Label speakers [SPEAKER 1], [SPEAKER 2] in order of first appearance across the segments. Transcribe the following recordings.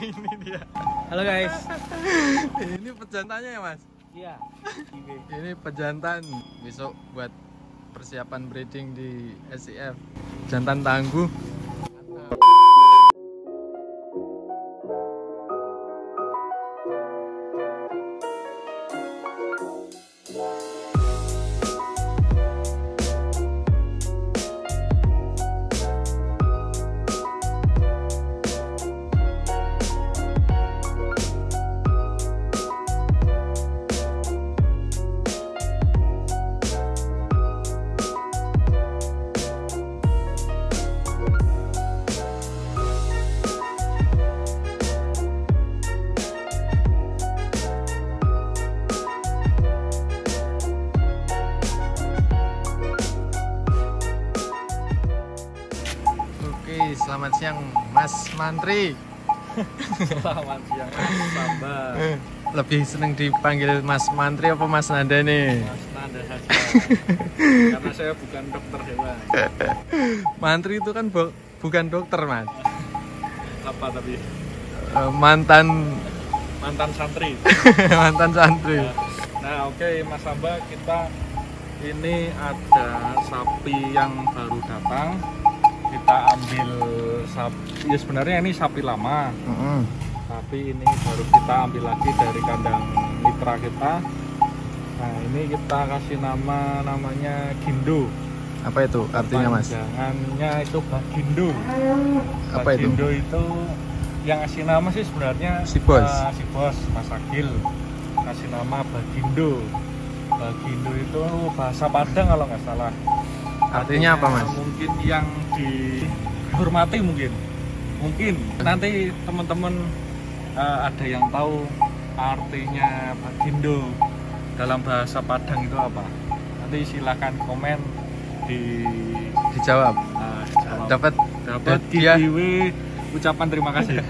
[SPEAKER 1] Ini dia.
[SPEAKER 2] Halo guys.
[SPEAKER 1] Ini pejantannya ya mas?
[SPEAKER 2] Iya.
[SPEAKER 1] Ini pejantan besok buat persiapan breeding di SCF. Jantan tangguh. Selamat siang Mas Mantri.
[SPEAKER 2] Selamat siang Mas Samba.
[SPEAKER 1] Lebih seneng dipanggil Mas Mantri apa Mas Nanda nih?
[SPEAKER 2] Mas Nanda saja. Karena saya bukan dokter hewan.
[SPEAKER 1] Mantri itu kan bukan dokter mas.
[SPEAKER 2] Apa tapi?
[SPEAKER 1] Mantan
[SPEAKER 2] santri.
[SPEAKER 1] Mantan santri.
[SPEAKER 2] Nah oke, Mas Samba, kita ini ada sapi yang baru datang. Kita ambil sapi, ya sebenarnya ini sapi lama, tapi ini baru kita ambil lagi dari kandang mitra kita. Nah ini kita kasih namanya Gindo.
[SPEAKER 1] Apa itu artinya mas?
[SPEAKER 2] Panjangannya itu Bagindo.
[SPEAKER 1] Apa itu?
[SPEAKER 2] Bagindo itu yang ngasih nama sih sebenarnya
[SPEAKER 1] si bos
[SPEAKER 2] Mas Agil kasih nama Bagindo. Bagindo itu bahasa Padang kalau nggak salah.
[SPEAKER 1] Artinya apa mas?
[SPEAKER 2] Mungkin yang dihormati mungkin nanti teman-teman ada yang tahu artinya Bagindo dalam bahasa Padang itu apa, nanti silahkan komen
[SPEAKER 1] dijawab. Dapat dia
[SPEAKER 2] ucapan terima kasih.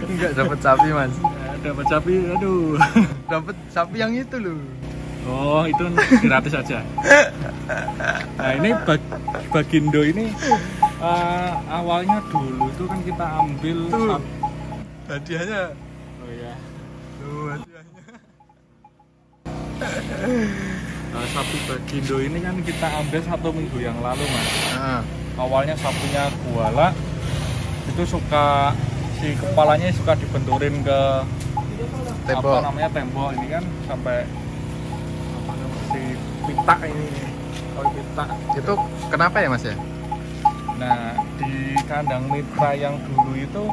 [SPEAKER 1] Enggak dapat sapi mas.
[SPEAKER 2] Dapat sapi, aduh.
[SPEAKER 1] Dapat sapi yang itu loh.
[SPEAKER 2] Oh itu gratis saja. Nah ini Bagindo ini awalnya dulu itu kan kita ambil
[SPEAKER 1] hadiahnya.
[SPEAKER 2] Oh iya.
[SPEAKER 1] Hadiahnya.
[SPEAKER 2] Sapi Bagindo ini kan kita ambil 1 minggu yang lalu mas. Awalnya sapinya guala, itu si kepalanya suka dibenturin ke
[SPEAKER 1] tembok.
[SPEAKER 2] Apa namanya tembok ini kan sampai si pita ini. Pita.
[SPEAKER 1] Itu kenapa ya mas ya?
[SPEAKER 2] Nah di kandang mitra yang dulu itu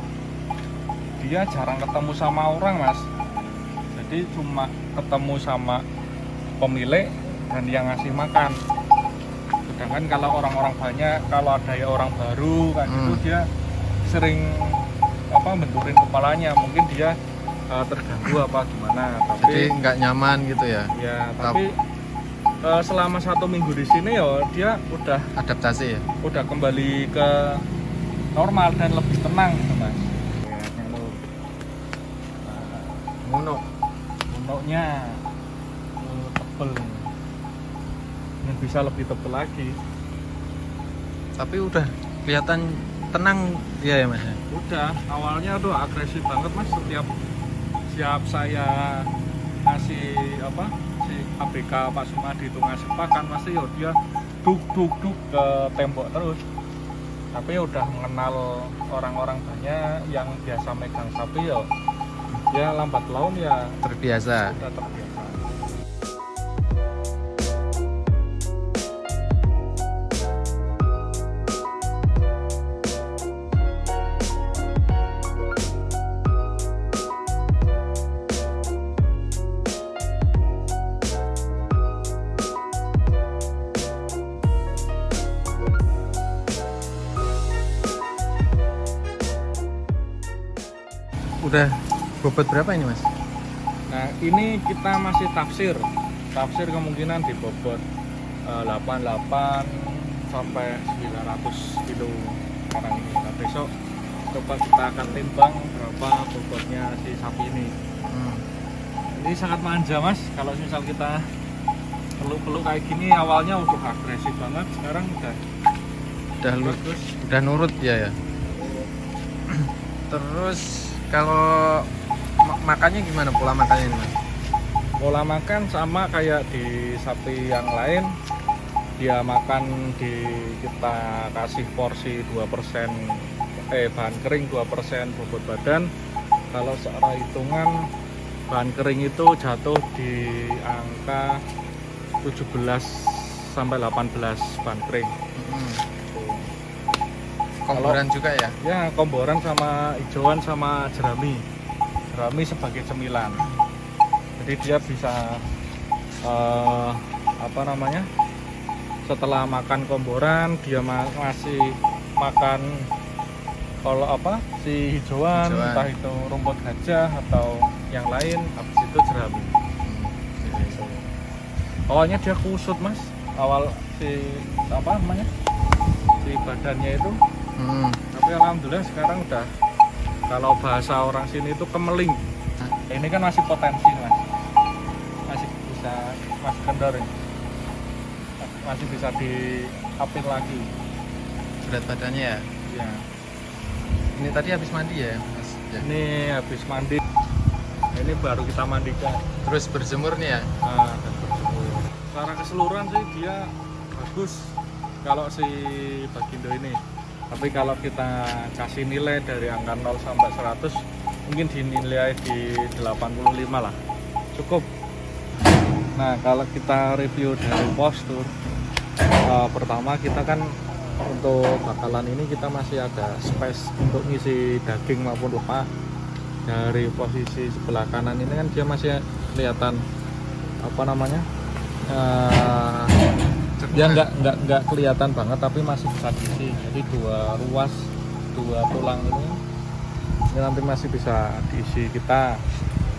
[SPEAKER 2] dia jarang ketemu sama orang mas, jadi cuma ketemu sama pemilik dan yang ngasih makan. Sedangkan kalau orang-orang banyak, kalau ada ya orang baru kan itu dia sering benturin kepalanya, mungkin dia terganggu apa gimana. Tapi
[SPEAKER 1] jadi nggak nyaman gitu ya?
[SPEAKER 2] Ya tapi selama 1 minggu di sini ya dia udah
[SPEAKER 1] adaptasi ya,
[SPEAKER 2] udah kembali ke normal dan lebih tenang gitu mas. Munoknya tebel dan bisa lebih tebel lagi.
[SPEAKER 1] Tapi udah kelihatan tenang ya mas.
[SPEAKER 2] Udah awalnya tuh agresif banget mas, setiap saya ngasih si ABK Pak Sumadi itu ngasih pakan pasti ya dia duk ke tembok terus. Tapi udah mengenal orang-orang banyak yang biasa megang sapi ya lambat laun ya
[SPEAKER 1] terbiasa.
[SPEAKER 2] Udah terbiasa.
[SPEAKER 1] Udah bobot berapa ini mas?
[SPEAKER 2] Nah ini kita masih tafsir kemungkinan di bobot 88 sampai 900 kilo sekarang ini. Nah besok coba kita akan timbang berapa bobotnya si sapi ini. Ini sangat manja mas, kalau misal kita peluk-peluk kayak gini awalnya udah agresif banget, sekarang udah
[SPEAKER 1] nurut ya. Terus Kalau makannya gimana pola makannya ini, Mas?
[SPEAKER 2] Pola makan sama kayak di sapi yang lain. Dia makan kita kasih porsi 2% bahan kering, 2% bobot badan. Kalau secara hitungan bahan kering itu jatuh di angka 17 sampai 18 bahan kering.
[SPEAKER 1] Komboran juga ya?
[SPEAKER 2] Ya, komboran sama hijauan sama jerami. Jerami sebagai cemilan. Jadi dia bisa setelah makan komboran dia masih makan kalau si hijauan, entah itu rumput gajah atau yang lain, habis itu jerami. Awalnya dia kusut, Mas. Awal si badannya itu. Tapi alhamdulillah sekarang udah, kalau bahasa orang sini itu kemeling. Ini kan masih potensi, Mas. Masih bisa, masih kendor ini. Masih bisa diapin lagi
[SPEAKER 1] Berat badannya ya?
[SPEAKER 2] ya.
[SPEAKER 1] Ini tadi habis mandi ya, Mas? Ya.
[SPEAKER 2] Ini habis mandi, ini baru kita mandikan.
[SPEAKER 1] Terus berjemur nih ya?
[SPEAKER 2] Nah, dan berjemur. Secara keseluruhan sih dia bagus kalau si Bagindo ini. Tapi kalau kita kasih nilai dari angka 0 sampai 100, mungkin dinilai di 85 lah, cukup. Nah, kalau kita review dari postur, pertama kita kan untuk bakalan ini kita masih ada space untuk ngisi daging maupun lemak. Dari posisi sebelah kanan ini kan dia masih kelihatan ya nggak kelihatan banget, tapi masih bisa diisi. Jadi dua tulang ini nanti masih bisa diisi kita.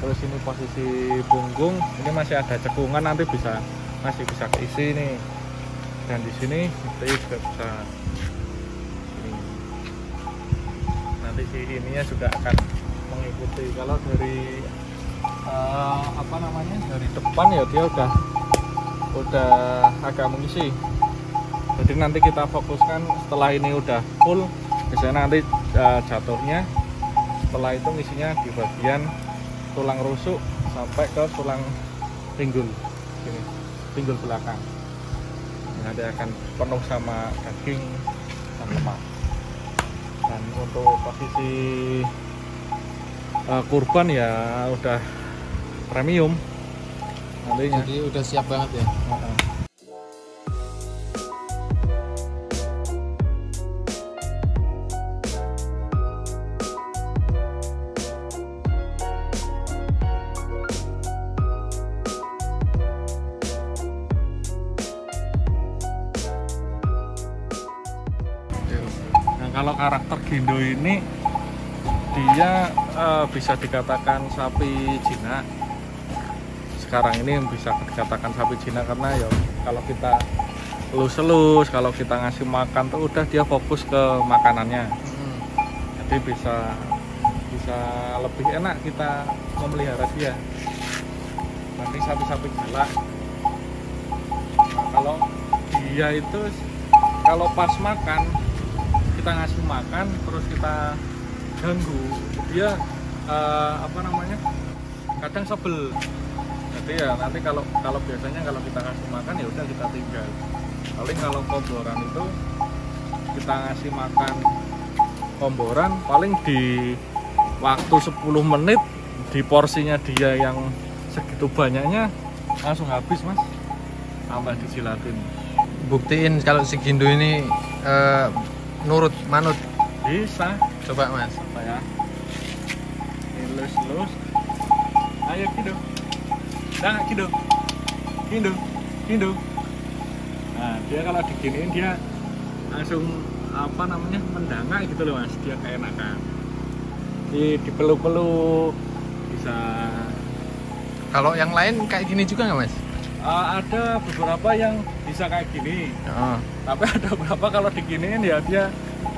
[SPEAKER 2] Terus ini posisi punggung ini masih ada cekungan, nanti masih bisa keisi nih. Dan di sini itu juga bisa ini. Nanti si ininya juga akan mengikuti. Kalau dari dari depan ya dia udah agak mengisi. Jadi nanti kita fokuskan setelah ini udah full, biasanya nanti jatuhnya setelah itu ngisinya di bagian tulang rusuk sampai ke tulang pinggul sini, pinggul belakang. Nanti akan penuh sama daging dan lemak. Dan untuk posisi kurban ya udah premium nantinya.
[SPEAKER 1] Jadi udah siap banget ya?
[SPEAKER 2] Kalau karakter Gindo ini dia bisa dikatakan sapi jinak. Sekarang ini bisa dikatakan sapi jinak karena ya kalau kita elus-elus, kalau kita ngasih makan tuh udah dia fokus ke makanannya. Jadi bisa lebih enak kita memelihara dia. Nanti sapi-sapi galak. Nah, kalau dia itu kalau pas makan, kita ngasih makan terus kita ganggu dia kadang sebel. Jadi ya nanti kalau biasanya kalau kita ngasih makan ya udah kita tinggal. Paling kalau komboran itu kita ngasih makan komboran paling di waktu 10 menit di porsinya dia yang segitu banyaknya langsung habis, Mas. Tambah dijilatin.
[SPEAKER 1] Buktiin kalau si Gindo ini manut
[SPEAKER 2] Bisa.
[SPEAKER 1] coba, Mas.
[SPEAKER 2] Apa ya? Lus. Ayo Gindo. Nah, Gindo. Nah, dia kalau diginiin dia langsung mendangak gitu loh, Mas. Dia keenakan. Dipeluk-peluk bisa.
[SPEAKER 1] Kalau yang lain kayak gini juga nggak, Mas?
[SPEAKER 2] Ada beberapa yang bisa kayak gini.
[SPEAKER 1] Oh.
[SPEAKER 2] Tapi ada beberapa kalau diginiin ya dia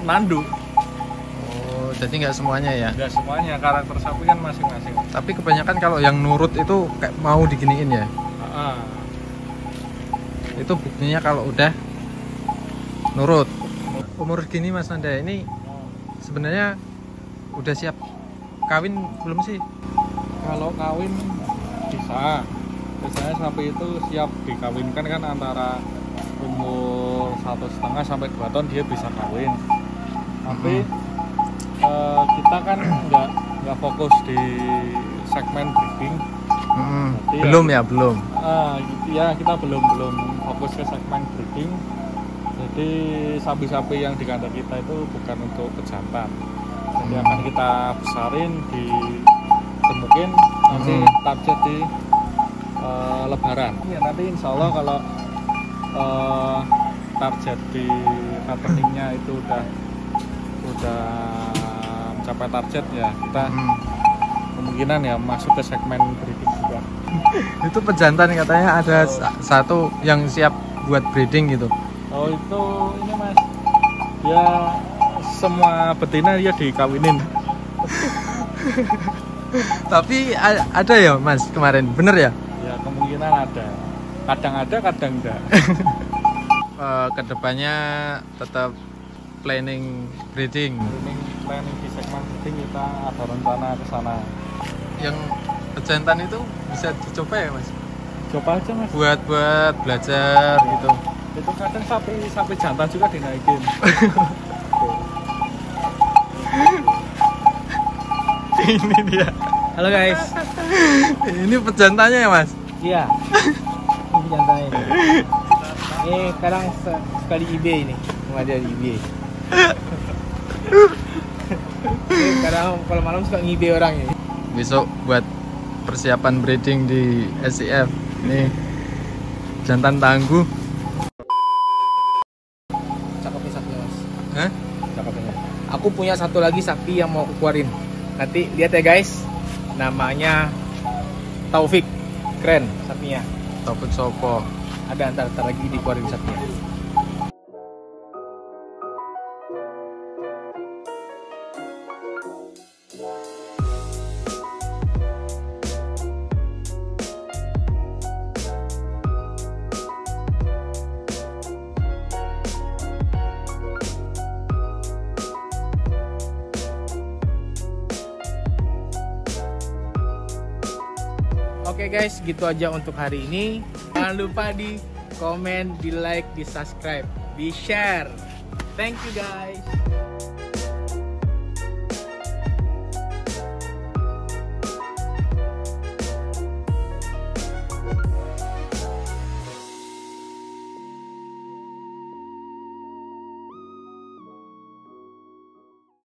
[SPEAKER 2] nanduk.
[SPEAKER 1] Oh, jadi nggak semuanya ya?
[SPEAKER 2] Nggak semuanya, karakter sapi kan masing-masing.
[SPEAKER 1] Tapi kebanyakan kalau yang nurut itu kayak mau diginiin ya? Itu buktinya kalau udah nurut. Umur gini Mas Nanda ini sebenarnya udah siap kawin belum sih?
[SPEAKER 2] Kalau kawin bisa. Biasanya sapi itu siap dikawinkan kan antara umur 1,5 sampai 2 tahun dia bisa kawin. Tapi kita kan nggak fokus di segmen breeding. Jadi
[SPEAKER 1] Belum ya, belum.
[SPEAKER 2] Ya kita belum fokus ke segmen breeding. Jadi sapi-sapi yang di kandang kita itu bukan untuk pejantan. Jadi akan kita besarin di mungkin nanti target di Lebaran. Ya nanti insya Allah kalau target di fatteningnya itu udah mencapai target ya kita kemungkinan ya masuk ke segmen breeding juga.
[SPEAKER 1] Itu pejantan katanya ada satu yang siap buat breeding gitu.
[SPEAKER 2] Oh itu ini mas, ya semua betina dia dikawinin.
[SPEAKER 1] Tapi ada ya mas kemarin, bener ya?
[SPEAKER 2] Ya kemungkinan ada, kadang ada kadang enggak.
[SPEAKER 1] Kedepannya tetap planning breeding.
[SPEAKER 2] Planning di segmen breeding kita ada rencana ke sana.
[SPEAKER 1] Yang pejantan itu bisa dicoba ya mas?
[SPEAKER 2] Coba aja mas.
[SPEAKER 1] Buat belajar gitu.
[SPEAKER 2] Itu kadang sapi jantan juga dinaikin.
[SPEAKER 1] Ini dia.
[SPEAKER 3] Halo guys.
[SPEAKER 1] Ini pejantannya ya mas?
[SPEAKER 3] Iya. Ini jantannya ini. Ini kadang sekali eBay ini. Cuma ada di eBay. Ini kadang kalau malam suka nge-eBay orang ini.
[SPEAKER 1] Besok buat persiapan breeding di SCF. Ini jantan tangguh.
[SPEAKER 3] Cakepnya sapinya mas.
[SPEAKER 1] Hah?
[SPEAKER 3] Cakepnya. Aku punya satu lagi sapi yang mau aku keluarin. Nanti lihat ya guys. Namanya Taufik. Keren sapinya.
[SPEAKER 1] Taufik sopo.
[SPEAKER 3] Ada antar lagi dikeluarin sapinya. Oke guys, gitu aja untuk hari ini. Jangan lupa di komen, di like, di subscribe, di share. Thank you guys.